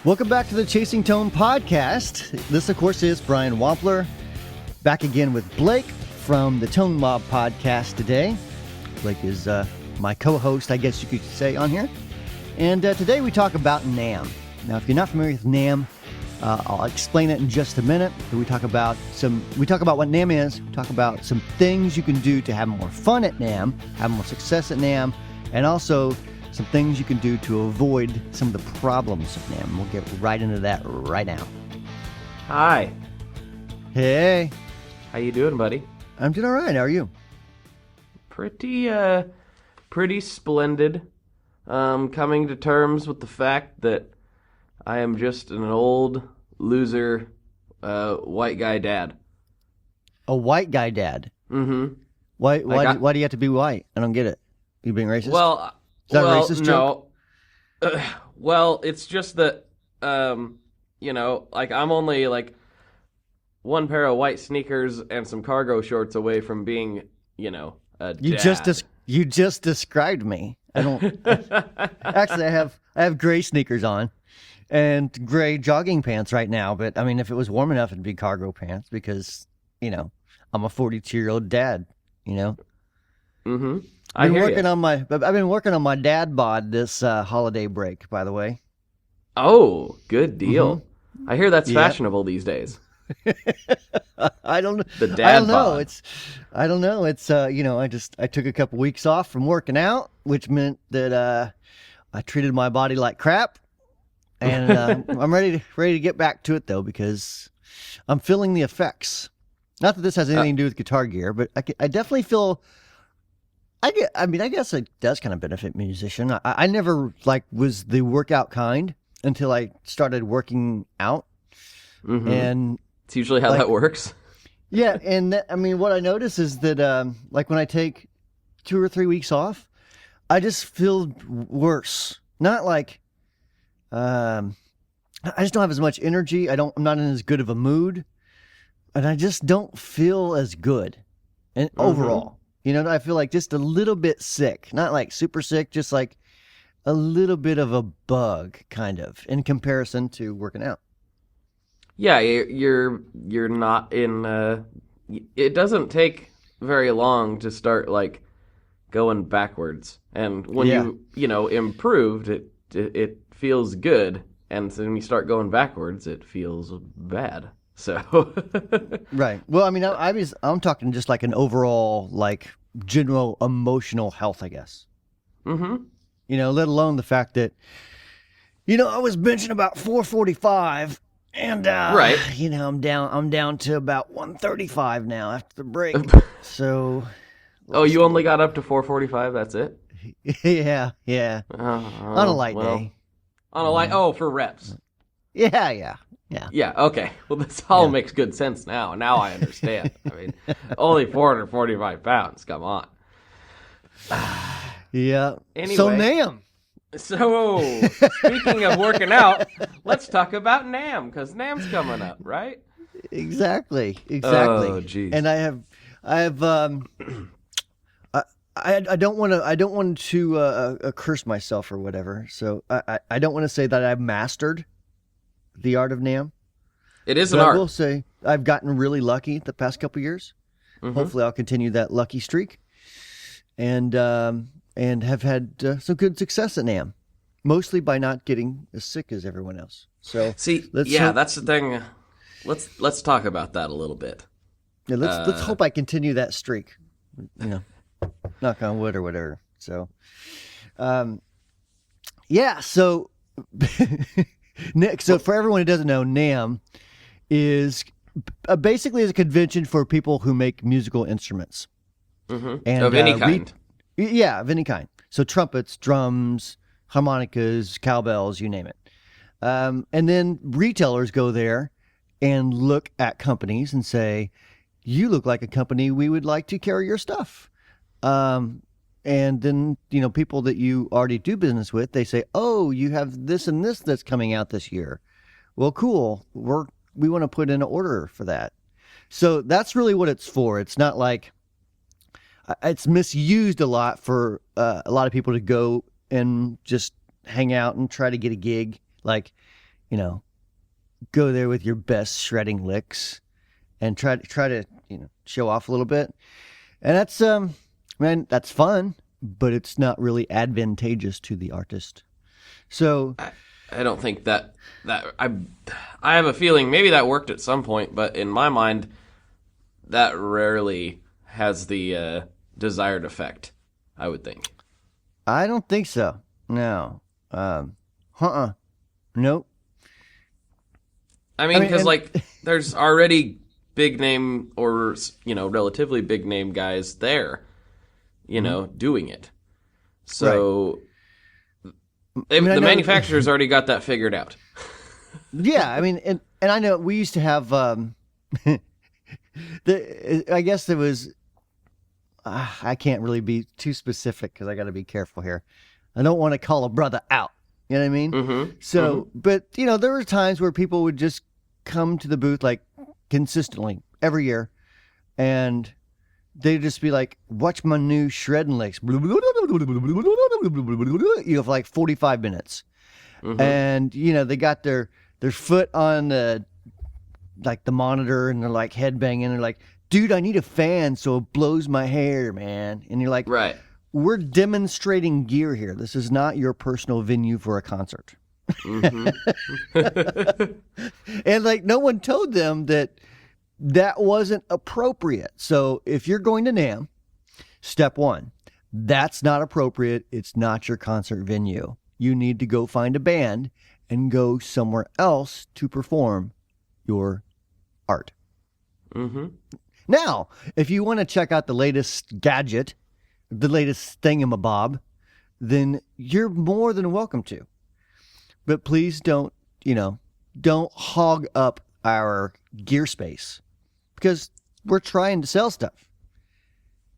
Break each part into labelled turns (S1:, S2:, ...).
S1: Welcome back to the Chasing Tone podcast. This, of course, is Brian Wampler, back again with Blake from the Tone Mob podcast today. Blake is my co-host, I guess you could say, on here. And today we talk about NAMM. Now, if you're not familiar with NAMM, I'll explain it in just a minute. We talk about what NAMM is. We talk about some things you can do to have more fun at NAMM, have more success at NAMM, and also some things you can do to avoid some of the problems of NAMM. We'll get right into that right now.
S2: Hi.
S1: Hey.
S2: How you doing, buddy?
S1: I'm doing all right. How are you?
S2: Pretty splendid. Coming to terms with the fact that I am just an old loser white guy dad.
S1: A white guy dad?
S2: Mm-hmm.
S1: Why do you have to be white? I don't get it. You being racist?
S2: Well,
S1: is that a racist joke?
S2: No. Well, it's just that, like I'm only like one pair of white sneakers and some cargo shorts away from being, a dad.
S1: You just described me. I don't. Actually, I have gray sneakers on and gray jogging pants right now. But I mean, if it was warm enough, it'd be cargo pants because I'm a 42-year-old dad.
S2: Mm-hmm.
S1: I've been working on my dad bod this holiday break, by the way.
S2: Oh, good deal. Mm-hmm. I hear that's
S1: Yeah.
S2: fashionable these days.
S1: I don't know.
S2: The dad bod.
S1: I don't know. It's I took a couple weeks off from working out, which meant that I treated my body like crap, and I'm ready to get back to it though because I'm feeling the effects. Not that this has anything to do with Guitar Gear, but I definitely feel. I guess it does kind of benefit musician. I never was the workout kind until I started working out, and
S2: it's usually how that works.
S1: Yeah, and what I notice is that when I take 2 or 3 weeks off, I just feel worse. Not like I just don't have as much energy. I'm not in as good of a mood, and I just don't feel as good. And overall, I feel like just a little bit sick, not like super sick, just like a little bit of a bug, kind of, in comparison to working out.
S2: Yeah, you're not in. It doesn't take very long to start going backwards, and when you improved, it feels good, and so when you start going backwards, it feels bad. So
S1: right. Well, I'm talking just like an overall general emotional health, I guess.
S2: Mm-hmm.
S1: Let alone the fact that I was benching about 445. And
S2: right.
S1: I'm down to about 135 now after the break. So
S2: you only got up to 445, that's it?
S1: Yeah. On a light day.
S2: On a light for reps.
S1: Yeah.
S2: Yeah, okay. Well, this all makes good sense now. Now I understand. Only 445 pounds, come on.
S1: Yeah.
S2: Anyway.
S1: So NAMM.
S2: So, speaking of working out, let's talk about NAMM, because NAMM's coming up, right?
S1: Exactly.
S2: Oh, geez.
S1: And I don't want to curse myself or whatever. So I don't want to say that I've mastered the art of NAMM.
S2: It is an art.
S1: I will say I've gotten really lucky the past couple years. Mm-hmm. Hopefully, I'll continue that lucky streak, and have had some good success at NAMM, mostly by not getting as sick as everyone else. So
S2: that's the thing. Let's talk about that a little bit.
S1: Yeah, let's hope I continue that streak. Knock on wood or whatever. So, So, Nick. So for everyone who doesn't know, NAMM is basically a convention for people who make musical instruments.
S2: Mm-hmm. And, of any kind.
S1: Of any kind. So trumpets, drums, harmonicas, cowbells, you name it. And then retailers go there and look at companies and say, you look like a company we would like to carry your stuff. And then, people that you already do business with, they say, oh, you have this and this that's coming out this year. Well, cool. We want to put in an order for that. So that's really what it's for. It's not like it's misused a lot for a lot of people to go and just hang out and try to get a gig. Like, you know, go there with your best shredding licks and try to show off a little bit. And that's man, that's fun, but it's not really advantageous to the artist. So
S2: I don't think that I have a feeling maybe that worked at some point, but in my mind, that rarely has the desired effect, I would think.
S1: I don't think so. No. Nope.
S2: I mean, because there's already big name or relatively big name guys there, doing it. So the manufacturer's already got that figured out.
S1: Yeah, I mean, and I know we used to have. I guess there was. I can't really be too specific because I got to be careful here. I don't want to call a brother out. You know what I mean?
S2: Mm-hmm.
S1: So, but there were times where people would just come to the booth like consistently every year, and they'd just be like, "Watch my new shredding licks." For like 45 minutes, and they got their foot on the monitor, and they're like headbanging. They're like, "Dude, I need a fan so it blows my hair, man." And you're like,
S2: right.
S1: We're demonstrating gear here. This is not your personal venue for a concert. Mm-hmm. And no one told them that wasn't appropriate. So if you're going to NAMM, step one, that's not appropriate. It's not your concert venue. You need to go find a band and go somewhere else to perform your art. Mm-hmm. Now, if you want to check out the latest gadget, the latest thingamabob, then you're more than welcome to. But please don't hog up our gear space because we're trying to sell stuff.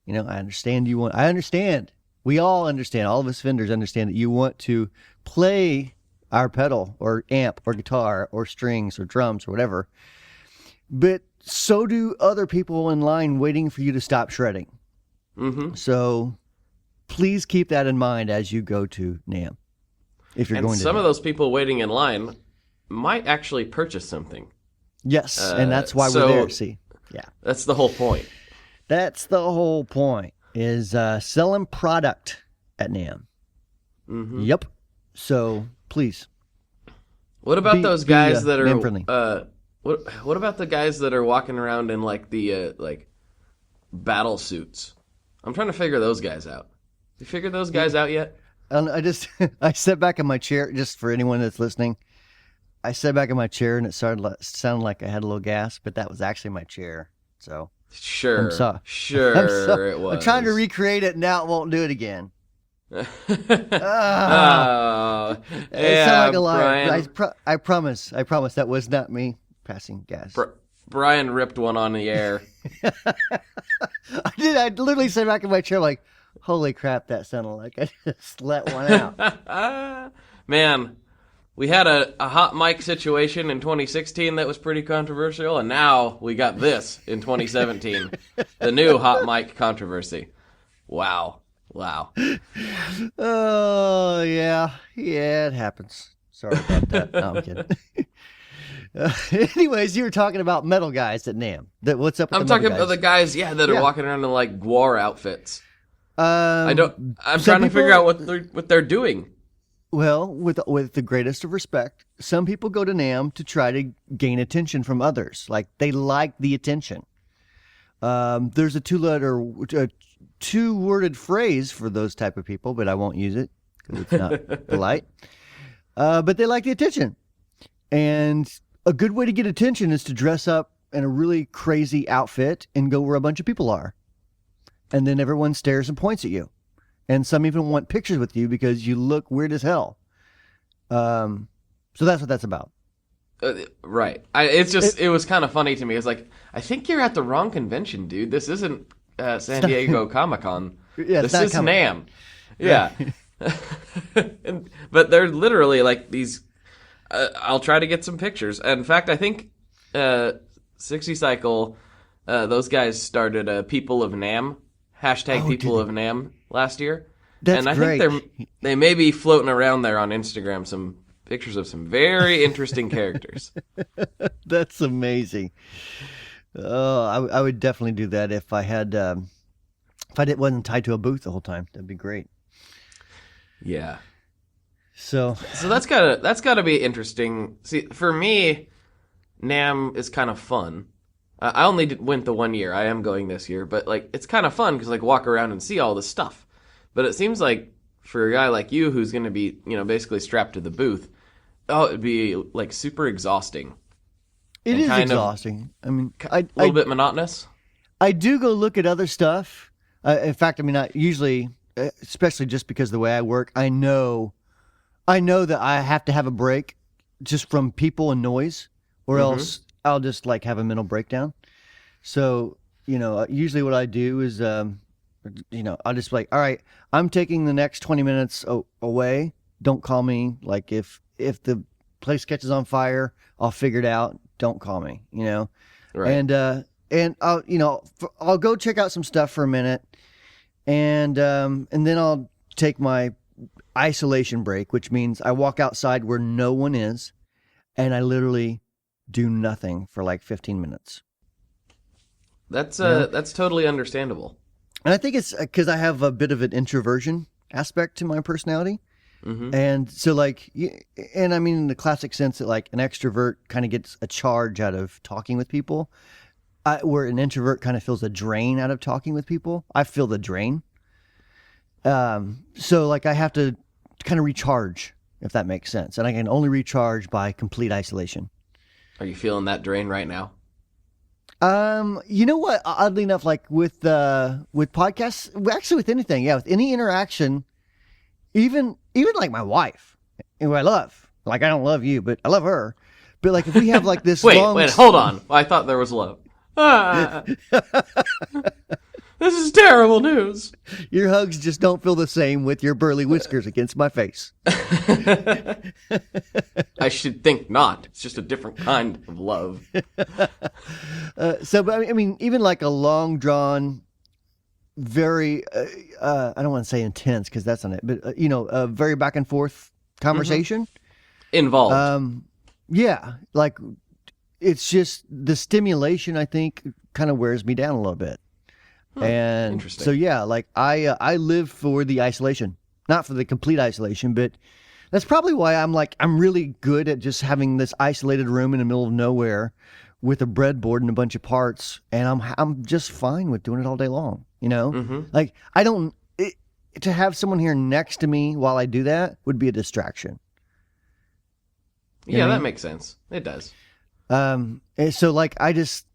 S1: I understand I understand. We all understand. All of us vendors understand that you want to play our pedal or amp or guitar or strings or drums or whatever. But so do other people in line waiting for you to stop shredding. Mm-hmm. So please keep that in mind as you go to NAMM. If you're going to
S2: some of those people waiting in line might actually purchase something.
S1: Yes, and that's why we're there. See, yeah,
S2: that's the whole point.
S1: That's the whole point is selling product at NAMM. Mm-hmm. Yep. So please.
S2: What about those guys that are? What about the guys that are walking around in the battle suits? I'm trying to figure those guys out. You figured those guys out yet?
S1: I sat back in my chair, just for anyone that's listening. I sat back in my chair and it sounded like I had a little gas, but that was actually my chair. So
S2: sure, it was.
S1: I'm trying to recreate it, and now it won't do it again.
S2: It
S1: sounded like a lie. I promise that was not me passing gas.
S2: Brian ripped one on the air.
S1: I did. I literally sat back in my chair like, holy crap, that sounded like I just let one out.
S2: Man, we had a hot mic situation in 2016 that was pretty controversial, and now we got this in 2017. The new hot mic controversy. Wow.
S1: Oh, yeah. Yeah, it happens. Sorry about that. No, I'm kidding. Anyways, you were talking about metal guys at NAMM. What's up with
S2: I'm talking about the guys, that are walking around in GWAR outfits. I'm trying to figure out what they're doing.
S1: Well, with the greatest of respect, some people go to NAMM to try to gain attention from others. They like the attention. There's a two-worded phrase for those type of people, but I won't use it because it's not polite. But they like the attention. And a good way to get attention is to dress up in a really crazy outfit and go where a bunch of people are. And then everyone stares and points at you. And some even want pictures with you because you look weird as hell. So that's what that's about.
S2: Right. It was kind of funny to me. It's like, I think you're at the wrong convention, dude. This isn't San Diego Comic-Con.
S1: Yeah,
S2: this is NAMM. Yeah. But they're literally these... I'll try to get some pictures. In fact, I think 60 Cycle, those guys started People of NAMM, hashtag People of NAMM last year.
S1: That's
S2: and I
S1: great.
S2: think they may be floating around there on Instagram, some pictures of some very interesting characters.
S1: That's amazing. Oh, I would definitely do that if I had wasn't tied to a booth the whole time. That'd be great.
S2: Yeah.
S1: So
S2: that's gotta be interesting. See, for me, NAMM is kind of fun. I only went the 1 year. I am going this year, but like it's kind of fun because like walk around and see all this stuff. But it seems like for a guy like you who's going to be basically strapped to the booth, it'd be like super exhausting.
S1: It is exhausting. I mean,
S2: a little bit monotonous.
S1: I do go look at other stuff. In fact, I mean, I usually, especially just because of the way I work, I know that I have to have a break just from people and noise, or else I'll just like have a mental breakdown. So, usually what I do is, I'll just be like, all right, I'm taking the next 20 minutes away. Don't call me. Like if the place catches on fire, I'll figure it out. Don't call me, Right. And I'll go check out some stuff for a minute, and then I'll take my isolation break, which means I walk outside where no one is, and I literally do nothing for like 15 minutes.
S2: That's totally understandable.
S1: And I think it's because I have a bit of an introversion aspect to my personality. Mm-hmm. And so and I mean in the classic sense that like an extrovert kind of gets a charge out of talking with people, where an introvert kind of feels a drain out of talking with people. I feel the drain. So like I have to kind of recharge, if that makes sense. And I can only recharge by complete isolation.
S2: Are you feeling that drain right now?
S1: You know what? Oddly enough, like with podcasts, actually with anything, with any interaction, even like my wife, who I love. Like I don't love you, but I love her. But like if we have like this
S2: wait, hold on. I thought there was love. This is terrible news.
S1: Your hugs just don't feel the same with your burly whiskers against my face.
S2: I should think not. It's just a different kind of love.
S1: But I mean, even like a long drawn, very, I don't want to say intense because that's not it, but a very back and forth conversation.
S2: Involved.
S1: Yeah. Like it's just the stimulation, I think, kind of wears me down a little bit. And so, like I live for the isolation, not for the complete isolation, but that's probably why I'm really good at just having this isolated room in the middle of nowhere with a breadboard and a bunch of parts. And I'm just fine with doing it all day long. Like I don't, to have someone here next to me while I do that would be a distraction.
S2: Yeah, that makes sense. It does.
S1: So like I just,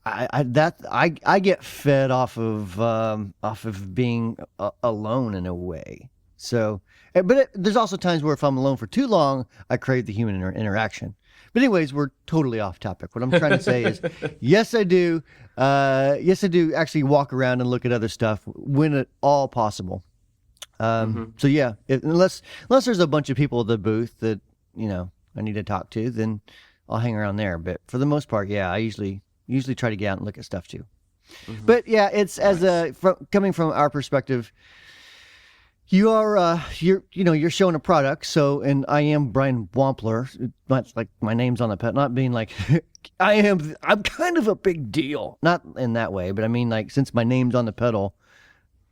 S1: I get fed off of being alone in a way. So, but there's also times where if I'm alone for too long, I crave the human interaction. But anyways, we're totally off topic. What I'm trying to say is, yes, I do. Yes, I do actually walk around and look at other stuff when at all possible. So yeah, unless there's a bunch of people at the booth that I need to talk to, then I'll hang around there. But for the most part, yeah, I usually try to get out and look at stuff too. Mm-hmm. But yeah, it's coming from our perspective, you're showing a product. So, and I am Brian Wampler, not like my name's on the pedal, not being like I'm kind of a big deal, not in that way, but I mean like since my name's on the pedal,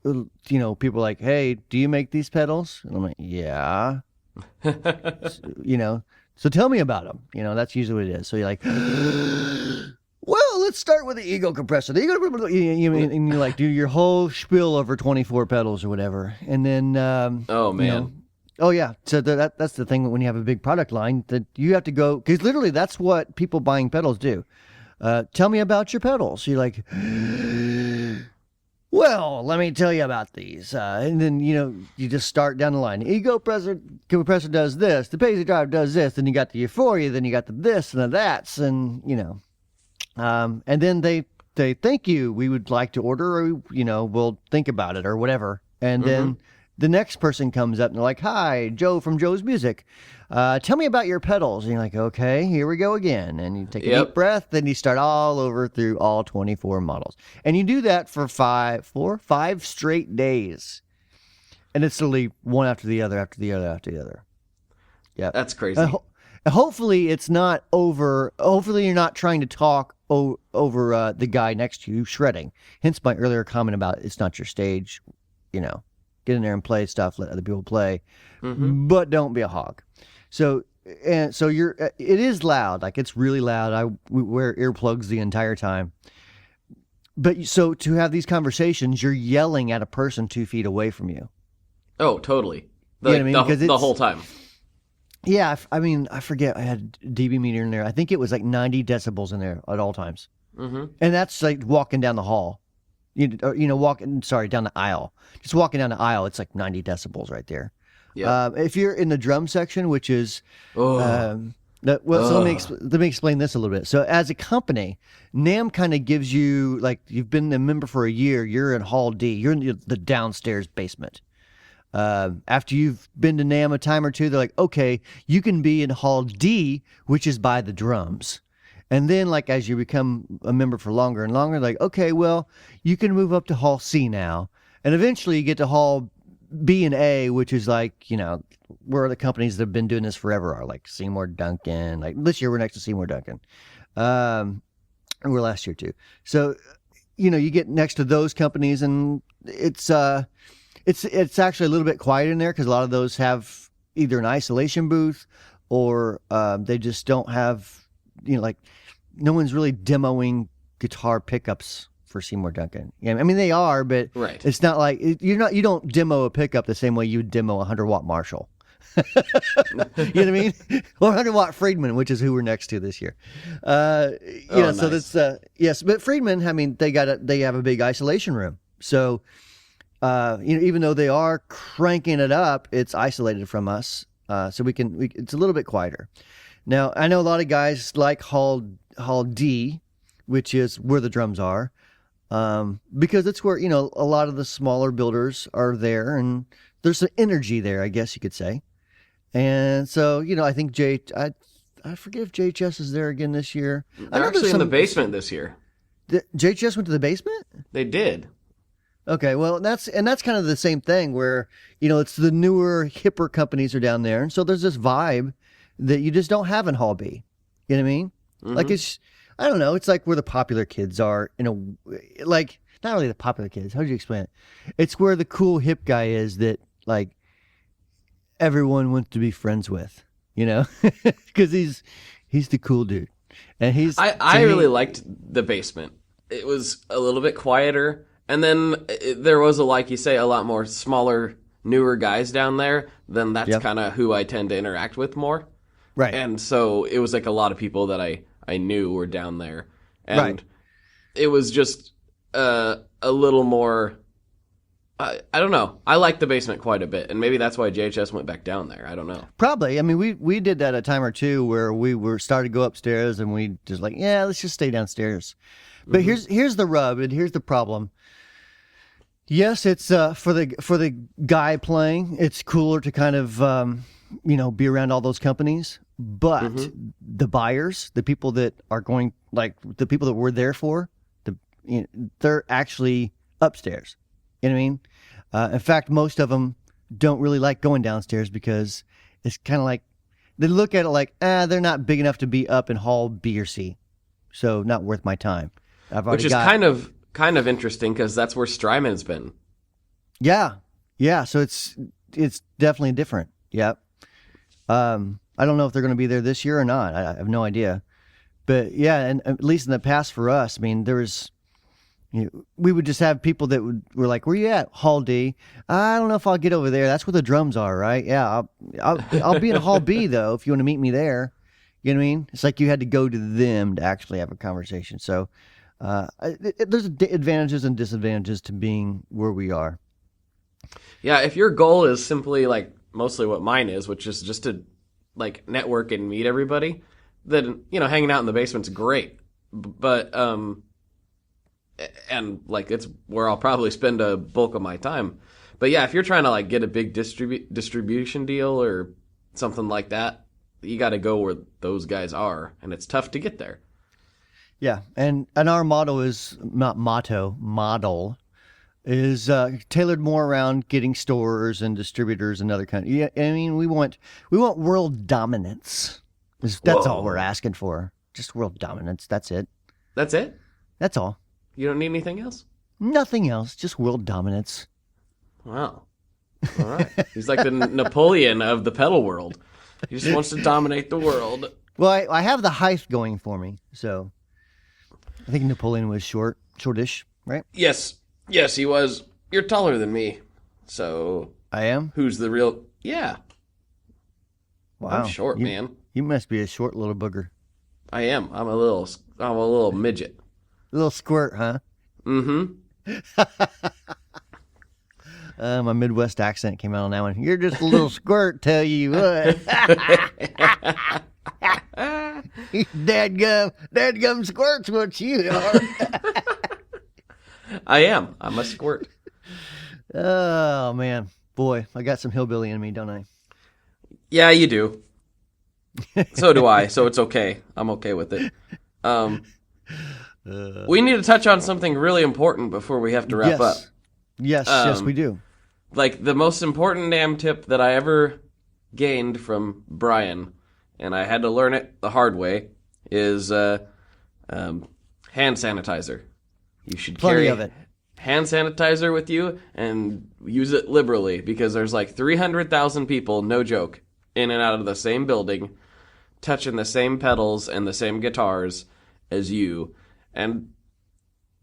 S1: people are like, hey, do you make these pedals? And I'm like, yeah, so tell me about them. That's usually what it is. So you're like, well, let's start with the ego compressor. The ego, and you like do your whole spiel over 24 pedals or whatever, and then
S2: oh man,
S1: oh yeah. So that's the thing when you have a big product line that you have to go, because literally that's what people buying pedals do. Tell me about your pedals. You're like, well, let me tell you about these. And then, you just start down the line. The ego compressor does this. The Paisley drive does this. Then you got the Euphoria. Then you got the this and the that's. And, and then they thank you. We would like to order, or, we'll think about it or whatever. And then the next person comes up and they're like, hi, Joe from Joe's Music. Tell me about your pedals. And you're like, okay, here we go again. And you take a deep breath, then you start all over through all 24 models. And you do that for five straight days. And it's literally one after the other, after the other, after the other. Yeah.
S2: That's crazy.
S1: Hopefully it's not over. Hopefully you're not trying to talk over the guy next to you shredding. Hence my earlier comment about it's not your stage. Get in there and play stuff. Let other people play, but don't be a hog. So it is loud. Like it's really loud. We wear earplugs the entire time. But so to have these conversations, you're yelling at a person 2 feet away from you.
S2: Oh, totally.
S1: You know what I mean?
S2: The whole time.
S1: Yeah, I forget. I had a dB meter in there. I think it was like 90 decibels in there at all times. And that's like walking down the hall. Down the aisle. Just walking down the aisle, it's like 90 decibels right there. Yeah. If you're in the drum section, which is, so let me explain this a little bit. So as a company, NAMM kind of gives you, like, you've been a member for a year, you're in Hall D, you're in the downstairs basement. After you've been to NAMM a time or two, they're like, okay, you can be in Hall D, which is by the drums. And then, like, as you become a member for longer and longer, like, okay, well, you can move up to Hall C now. And eventually you get to Hall B and A, which is like, where the companies that have been doing this forever are, like Seymour Duncan. Like this year we're next to Seymour Duncan. And we're last year too. So, you get next to those companies, and it's actually a little bit quiet in there because a lot of those have either an isolation booth or they just don't have, like no one's really demoing guitar pickups for Seymour Duncan. Yeah, I mean they are, but
S2: right.
S1: It's not like you don't demo a pickup the same way you would demo a 100-watt Marshall. You know what I mean? Or 100-watt Friedman, which is who we're next to this year.
S2: Nice.
S1: So that's yes, but Friedman, I mean they have a big isolation room. So even though they are cranking it up, it's isolated from us. So it's a little bit quieter. Now, I know a lot of guys like Hall D, which is where the drums are, because it's where, a lot of the smaller builders are there, and there's some energy there, I guess you could say. And so, I think I forget if JHS is there again this year.
S2: They're actually in the basement this year.
S1: JHS went to the basement?
S2: They did.
S1: Okay, well, that's kind of the same thing where, it's the newer, hipper companies are down there. And so there's this vibe that you just don't have in Hall B. You know what I mean? Like I don't know. It's like where the popular kids are like not really the popular kids. How do you explain it? It's where the cool hip guy is that like everyone wants to be friends with, because he's the cool dude. And
S2: I really liked the basement. It was a little bit quieter. And then there was, like you say, a lot more smaller, newer guys down there. Then that's kind of who I tend to interact with more.
S1: Right.
S2: And so it was like a lot of people that I knew were down there. And it was just a little more, I don't know. I liked the basement quite a bit. And maybe that's why JHS went back down there. I don't know.
S1: Probably. I mean, we did that a time or two where we were starting to go upstairs and we just like, yeah, let's just stay downstairs. But here's the rub and here's the problem. Yes, it's for the guy playing. It's cooler to kind of be around all those companies. But the buyers, the people that are going, like the people that we're there for, they're actually upstairs. You know what I mean? In fact, most of them don't really like going downstairs because it's kind of like they look at it like, they're not big enough to be up in Hall B or C, so not worth my time.
S2: Which is kind of interesting because that's where Strymon been.
S1: Yeah. So it's definitely different. Yep. I don't know if they're going to be there this year or not. I have no idea. But yeah, and at least in the past for us, I mean, there was, we would just have people that were like, "Where you at, Hall D?" I don't know if I'll get over there. That's where the drums are, right? Yeah, I'll be in Hall B though if you want to meet me there. You know what I mean? It's like you had to go to them to actually have a conversation. So there's advantages and disadvantages to being where we are.
S2: Yeah, if your goal is simply like mostly what mine is, which is just to like network and meet everybody, then hanging out in the basement's great. But and like it's where I'll probably spend a bulk of my time. But yeah, if you're trying to like get a big distribution deal or something like that, you got to go where those guys are, and it's tough to get there.
S1: Yeah, and our model is tailored more around getting stores and distributors and other kind of. Yeah, I mean, we want world dominance. That's all we're asking for. Just world dominance. That's it.
S2: That's it?
S1: That's all.
S2: You don't need anything else?
S1: Nothing else. Just world dominance.
S2: Wow. All right. He's like the Napoleon of the pedal world. He just wants to dominate the world.
S1: Well, I have the height going for me, so I think Napoleon was shortish, right?
S2: Yes, he was. You're taller than me, so
S1: I am.
S2: Who's the real? Yeah.
S1: Wow,
S2: I'm short, man.
S1: You must be a short little booger.
S2: I am. I'm a little midget.
S1: A little squirt, huh?
S2: Mm-hmm.
S1: My Midwest accent came out on that one. You're just a little squirt, tell you what. Dadgum squirt's what you are.
S2: I am. I'm a squirt.
S1: Oh, man. Boy, I got some hillbilly in me, don't I?
S2: Yeah, you do. So do I, so it's okay. I'm okay with it. We need to touch on something really important before we have to wrap up.
S1: Yes, we do.
S2: Like, the most important NAMM tip that I ever gained from Brian, and I had to learn it the hard way, is hand sanitizer. You should carry
S1: of it.
S2: Hand sanitizer with you and use it liberally, because there's like 300,000 people, no joke, in and out of the same building, touching the same pedals and the same guitars as you. And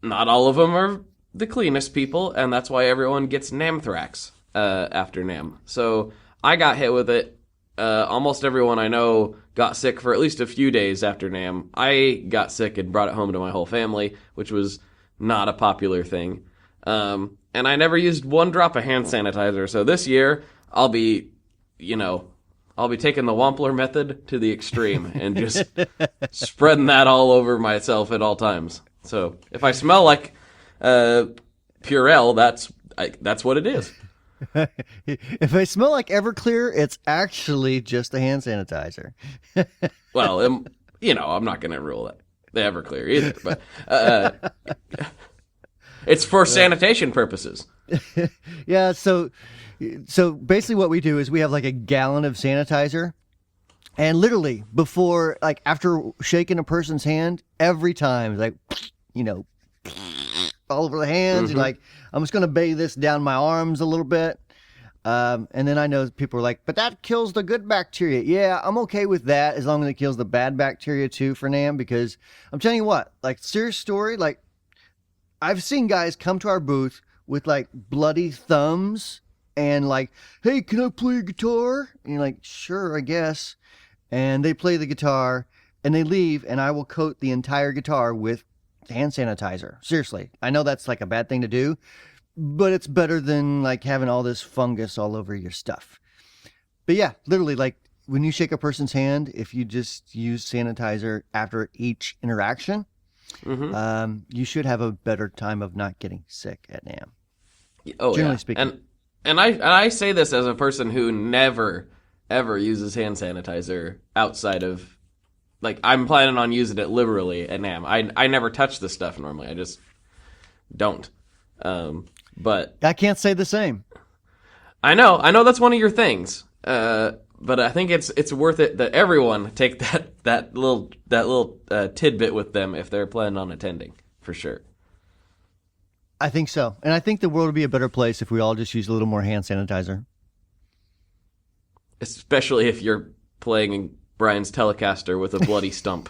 S2: not all of them are the cleanest people, and that's why everyone gets NAMMthrax after NAMM. So I got hit with it. Almost everyone I know got sick for at least a few days after NAMM. I got sick and brought it home to my whole family, which was not a popular thing. And I never used one drop of hand sanitizer. So this year, I'll be taking the Wampler method to the extreme and just spreading that all over myself at all times. So if I smell like Purell, that's what it is.
S1: If I smell like Everclear, it's actually just a hand sanitizer.
S2: Well, I'm not going to rule that the Everclear either, but it's for sanitation purposes.
S1: Yeah, so basically what we do is we have like a gallon of sanitizer, and literally before, like after shaking a person's hand, every time, like, all over the hands,
S2: Mm-hmm.
S1: like, I'm just going to bathe this down my arms a little bit. And then I know people are like, but that kills the good bacteria. Yeah, I'm okay with that as long as it kills the bad bacteria too for NAMM, because I'm telling you what, like, serious story, like, I've seen guys come to our booth with like bloody thumbs and like, hey, can I play a guitar? And you're like, sure, I guess. And they play the guitar and they leave, and I will coat the entire guitar with hand sanitizer. Seriously. I know that's like a bad thing to do, but it's better than like having all this fungus all over your stuff. But yeah, literally, like when you shake a person's hand, if you just use sanitizer after each interaction,
S2: Mm-hmm.
S1: You should have a better time of not getting sick at NAMM.
S2: Oh,
S1: generally speaking.
S2: And I say this as a person who never, ever uses hand sanitizer outside of, like, I'm planning on using it liberally at NAMM. I never touch this stuff normally. I just don't. But
S1: I can't say the same.
S2: I know that's one of your things. But I think it's worth it that everyone take that little tidbit with them if they're planning on attending, for sure.
S1: I think so. And I think the world would be a better place if we all just use a little more hand sanitizer.
S2: Especially if you're playing Brian's Telecaster with a bloody stump.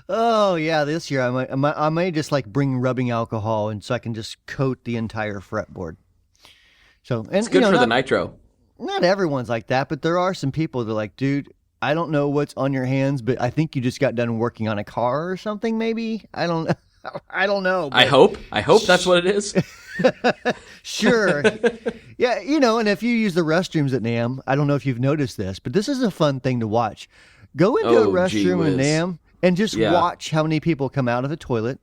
S1: Oh yeah, this year I may just like bring rubbing alcohol, and so I can just coat the entire fretboard. So, and
S2: It's good for the nitro.
S1: Not everyone's like that, but there are some people that are like, dude, I don't know what's on your hands, but I think you just got done working on a car or something, maybe. I don't know. But...
S2: I hope that's what it is.
S1: Sure. Yeah, and if you use the restrooms at NAMM, I don't know if you've noticed this, but this is a fun thing to watch. Go into a restroom at NAMM and just watch how many people come out of the toilet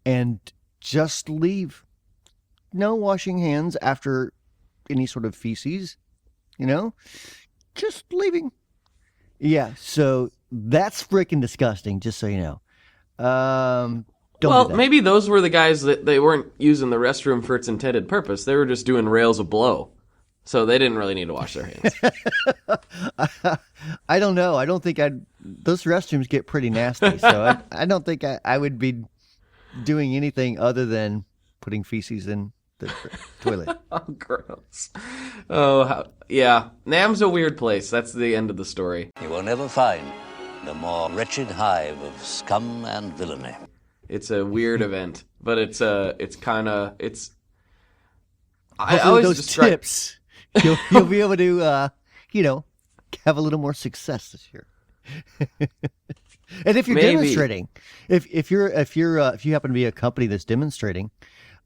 S1: and just leave. No washing hands after any sort of feces, just leaving. Yeah, so that's freaking disgusting, just so you know. Don't do that.
S2: Maybe those were the guys that they weren't using the restroom for its intended purpose. They were just doing rails of blow. So they didn't really need to wash their hands.
S1: I don't know. I don't think those restrooms get pretty nasty. So I don't think I would be doing anything other than putting feces in the toilet.
S2: Oh, gross. Oh, yeah. NAMM's a weird place. That's the end of the story.
S3: You will never find the more wretched hive of scum and villainy.
S2: It's a weird event, but it's kind of.
S1: Hopefully with those tips, you'll be able to, have a little more success this year. And if you're demonstrating, if you happen to be a company that's demonstrating,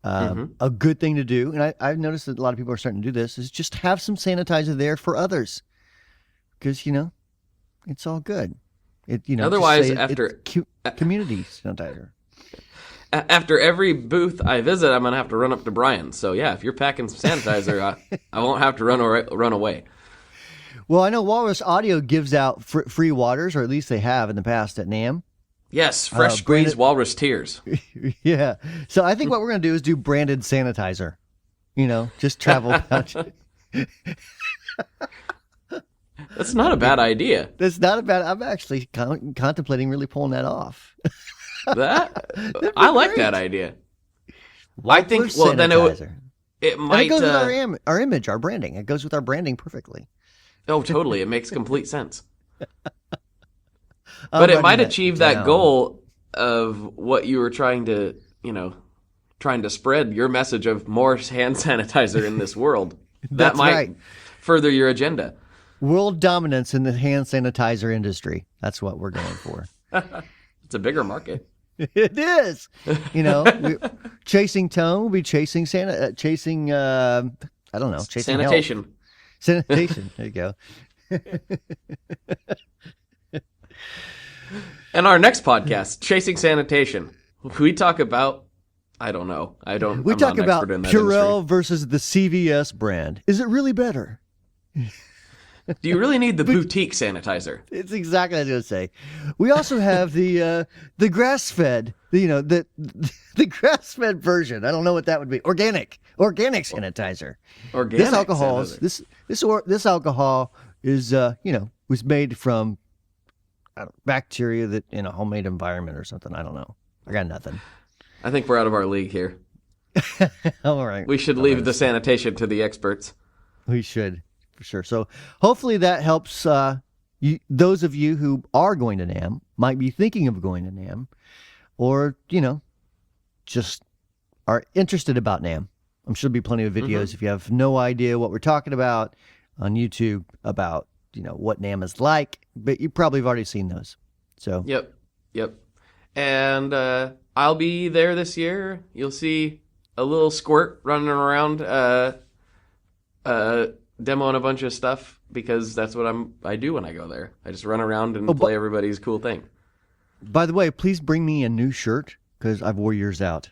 S1: a good thing to do, and I've noticed that a lot of people are starting to do this, is just have some sanitizer there for others, because it's all good.
S2: Otherwise, after
S1: community sanitizer.
S2: After every booth I visit, I'm gonna have to run up to Brian. So yeah, if you're packing some sanitizer, I won't have to run away.
S1: Well, I know Walrus Audio gives out free waters, or at least they have in the past at NAMM.
S2: Yes, fresh squeezed walrus tears.
S1: Yeah. So I think what we're going to do is do branded sanitizer. Just travel down.
S2: That's not a bad idea.
S1: That's not a bad. I'm actually contemplating really pulling that off.
S2: I like that idea. I think. Well, then it might.
S1: And it goes with our image, our branding. It goes with our branding perfectly.
S2: Oh, totally. It makes complete sense. But it might achieve that goal of what you were trying to spread your message of more hand sanitizer in this world. That might further your agenda.
S1: World dominance in the hand sanitizer industry. That's what we're going for.
S2: It's a bigger market.
S1: It is. Chasing tone will be chasing chasing
S2: sanitation.
S1: Health. Sanitation. There you go.
S2: And our next podcast, Chasing Sanitation, we talk about, I don't know.
S1: We talk about Purell versus the CVS brand. Is it really better?
S2: Do you really need the boutique sanitizer?
S1: It's exactly what I was going to say. We also have the grass-fed, the grass-fed version. I don't know what that would be. Organic sanitizer.
S2: Organic.
S1: This alcohol this alcohol is was made from bacteria that in a homemade environment or something. I don't know. I got nothing.
S2: I think we're out of our league here.
S1: All right.
S2: We should leave the sanitation to the experts.
S1: We should. For sure. So hopefully that helps those of you who are going to NAMM, might be thinking of going to NAMM, or, just are interested about NAMM. I'm sure there'll be plenty of videos if you have no idea what we're talking about on YouTube about, what NAMM is like, but you probably have already seen those. So
S2: Yep. And I'll be there this year. You'll see a little squirt running around demoing a bunch of stuff, because that's what I do when I go there. I just run around and play everybody's cool thing.
S1: By the way, please bring me a new shirt, because I've wore yours out.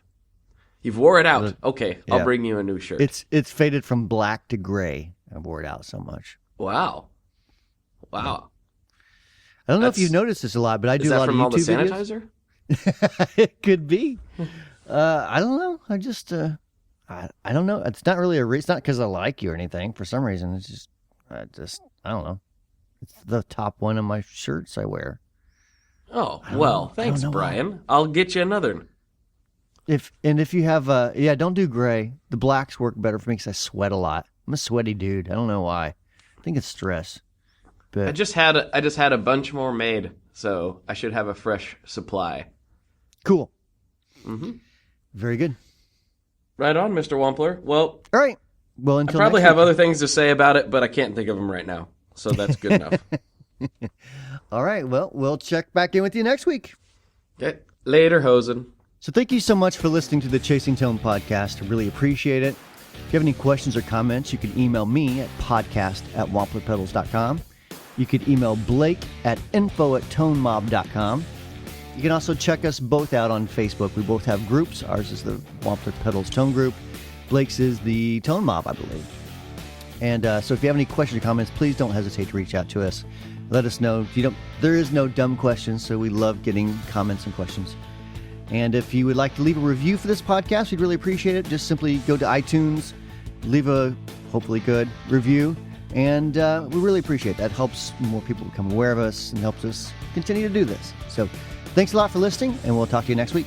S2: You've wore it out? Okay, yeah. I'll bring you a new shirt.
S1: It's faded from black to gray. I wore it out so much.
S2: Wow.
S1: I don't know if you've noticed this a lot, but I do a lot of YouTube videos. Is that from all the sanitizer? It could be. I don't know. I just... I don't know. It's not really it's not because I like you or anything. For some reason, it's just, I don't know. It's the top one of my shirts I wear.
S2: Oh, well, thanks, Brian. I'll get you another.
S1: If you have, don't do gray. The blacks work better for me because I sweat a lot. I'm a sweaty dude. I don't know why. I think it's stress. But
S2: I just had a bunch more made, so I should have a fresh supply.
S1: Cool. Very good.
S2: Right on, Mr. Wampler. Well,
S1: all right. Well, until
S2: I probably have other things to say about it, but I can't think of them right now. So that's good enough.
S1: All right. Well, we'll check back in with you next week.
S2: Okay. Later, Hosen.
S1: So thank you so much for listening to the Chasing Tone podcast. I really appreciate it. If you have any questions or comments, you can email me at podcast@wamplerpedals.com. You could email Blake at info@tonemob.com. You can also check us both out on Facebook. We both have groups. Ours is the Wampler Pedals Tone Group. Blake's is the Tone Mob, I believe. And so if you have any questions or comments, please don't hesitate to reach out to us. Let us know. There is no dumb questions, so we love getting comments and questions. And if you would like to leave a review for this podcast, we'd really appreciate it. Just simply go to iTunes, leave a hopefully good review, and we really appreciate that. It helps more people become aware of us and helps us continue to do this. So thanks a lot for listening, and we'll talk to you next week.